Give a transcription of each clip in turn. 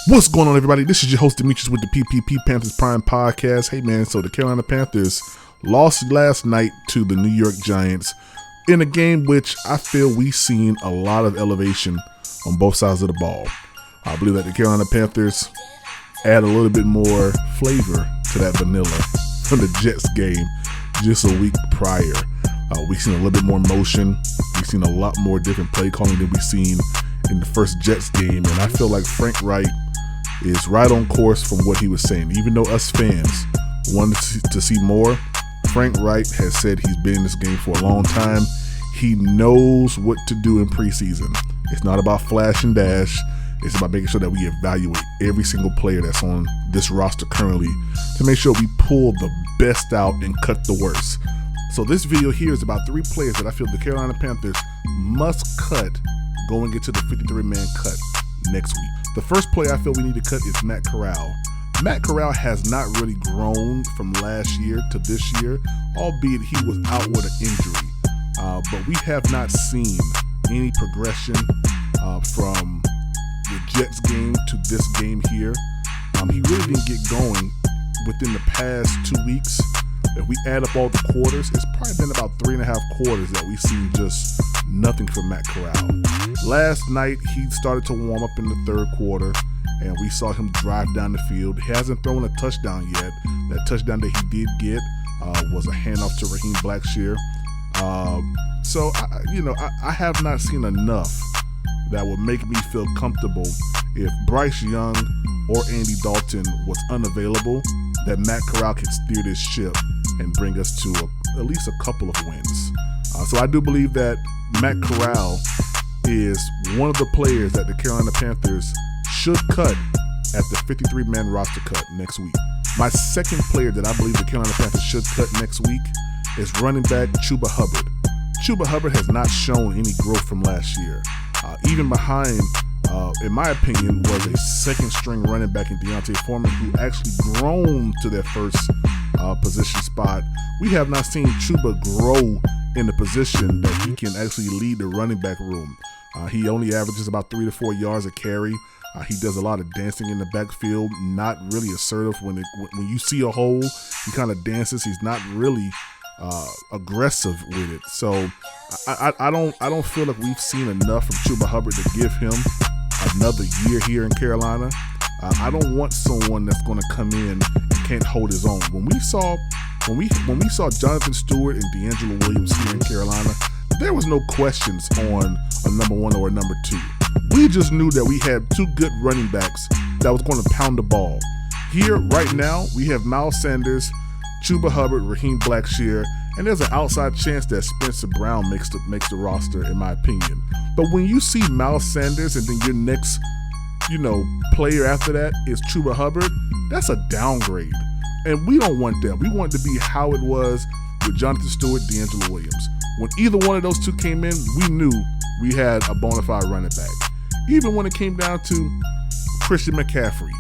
What's going on, everybody? This is your host, Demetrius, with the PPP Panthers Prime Podcast. Hey, man, so the Carolina Panthers lost last night to the New York Giants in a game which I feel we've seen a lot of elevation on both sides of the ball. I believe that the Carolina Panthers add a little bit more flavor to that vanilla from the Jets game just a week prior. We've seen a little bit more motion. We've seen a lot more different play calling than we've seen in the first Jets game, and I feel like Frank Reich is right on course from what he was saying. Even though us fans wanted to see more, Frank Reich has said he's been in this game for a long time. He knows what to do in preseason. It's not about flash and dash. It's about making sure that we evaluate every single player that's on this roster currently to make sure we pull the best out and cut the worst. So this video here is about 3 players that I feel the Carolina Panthers must cut going into the 53-man cut next week. The first player I feel we need to cut is Matt Corral. Matt Corral has not really grown from last year to this year, albeit he was out with an injury. But we have not seen any progression from the Jets game to this game here. He really didn't get going within the past 2 weeks. If we add up all the quarters, it's probably been about 3.5 quarters that we've seen just nothing from Matt Corral. Last night, he started to warm up in the third quarter, and we saw him drive down the field. He hasn't thrown a touchdown yet. That touchdown that he did get was a handoff to Raheem Blackshear. So I have not seen enough that would make me feel comfortable if Bryce Young or Andy Dalton was unavailable, that Matt Corral could steer this ship and bring us to at least a couple of wins. So I do believe that Matt Corral is one of the players that the Carolina Panthers should cut at the 53-man roster cut next week. My second player that I believe the Carolina Panthers should cut next week is running back Chubba Hubbard. Chubba Hubbard has not shown any growth from last year. Even behind, in my opinion, was a second-string running back in Deontay Foreman, who actually grown to their first position spot. We have not seen Chubba grow in the position that he can actually lead the running back room. He only averages about 3 to 4 yards a carry. He does a lot of dancing in the backfield, not really assertive. When you see a hole, he kind of dances. He's not really aggressive with it. So I don't feel like we've seen enough from Chubba Hubbard to give him another year here in Carolina. I don't want someone that's going to come in and can't hold his own. When we saw Jonathan Stewart and D'Angelo Williams here in Carolina, there was no questions on a number 1 or a number 2. We just knew that we had 2 good running backs that was going to pound the ball. Here, right now, we have Miles Sanders, Chubba Hubbard, Raheem Blackshear, and there's an outside chance that Spencer Brown makes the roster, in my opinion. But when you see Miles Sanders and then your next, player after that is Chubba Hubbard, that's a downgrade. And we don't want that. We want it to be how it was with Jonathan Stewart, D'Angelo Williams. When either one of those 2 came in, we knew we had a bona fide running back. Even when it came down to Christian McCaffrey,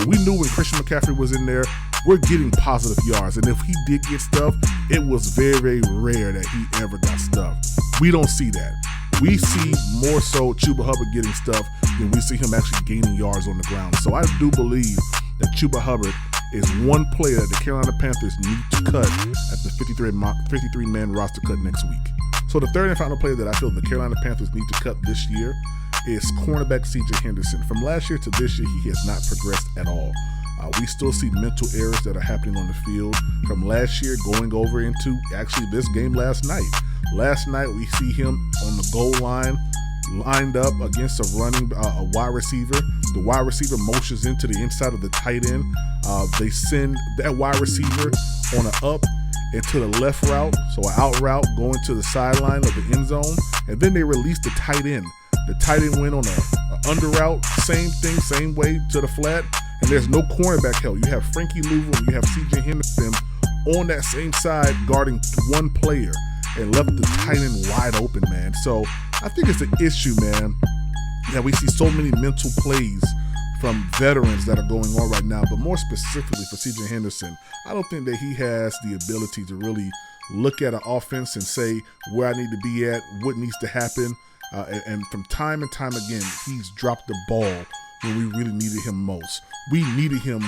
we knew when Christian McCaffrey was in there, we're getting positive yards. And if he did get stuff, it was very, very rare that he ever got stuff. We don't see that. We see more so Chubba Hubbard getting stuff than we see him actually gaining yards on the ground. So I do believe that Chubba Hubbard is one player that the Carolina Panthers need to cut at the 53-man roster cut next week. So the third and final player that I feel the Carolina Panthers need to cut this year is cornerback Henderson. From last year to this year, he has not progressed at all. We still see mental errors that are happening on the field from last year going over into actually this game last night. Last night, we see him on the goal line, lined up against a wide receiver. The wide receiver motions into the inside of the tight end. They send that wide receiver on an up and to the left route, so an out route going to the sideline of the end zone, and then they release the tight end. The tight end went on an under route, same thing, same way to the flat, and there's no cornerback help. You have Frankie Louisville and you have C.J. Henderson on that same side guarding one player and left the tight end wide open, man. So I think it's an issue, man, that we see so many mental plays from veterans that are going on right now, but more specifically for C.J. Henderson. I don't think that he has the ability to really look at an offense and say where I need to be at, what needs to happen. And from time and time again, he's dropped the ball when we really needed him most. We needed him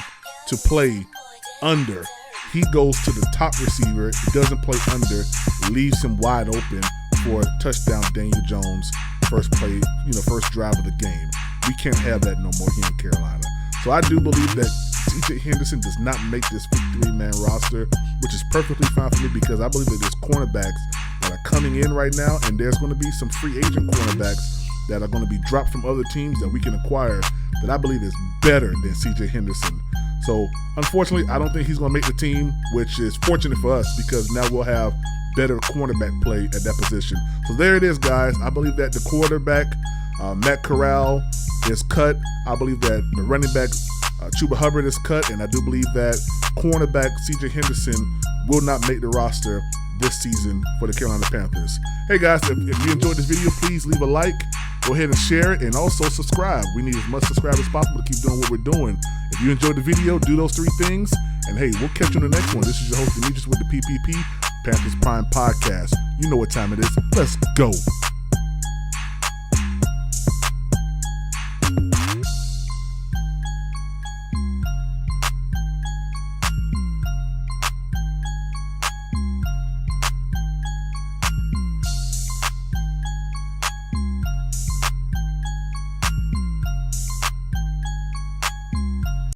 to play under. He goes to the top receiver, doesn't play under, leaves him wide open for a touchdown. Daniel Jones, first drive of the game. We can't have that no more here in Carolina. So I do believe that C.J. Henderson does not make this 53-man roster, which is perfectly fine for me because I believe that there's cornerbacks that are coming in right now, and there's going to be some free agent cornerbacks that are going to be dropped from other teams that we can acquire that I believe is better than C.J. Henderson. So unfortunately, I don't think he's going to make the team, which is fortunate for us because now we'll have better cornerback play at that position. So there it is, guys. I believe that the quarterback, Matt Corral, is cut. I believe that the running back, Chubba Hubbard, is cut. And I do believe that cornerback C.J. Henderson will not make the roster this season for the Carolina Panthers. Hey, guys, if you enjoyed this video, please leave a like. Go ahead and share it and also subscribe. We need as much subscribers as possible to keep doing what we're doing. If you enjoyed the video, do those 3 things. And hey, we'll catch you on the next one. This is your host, Demetrius, with the PPP Panthers Prime Podcast. You know what time it is. Let's go.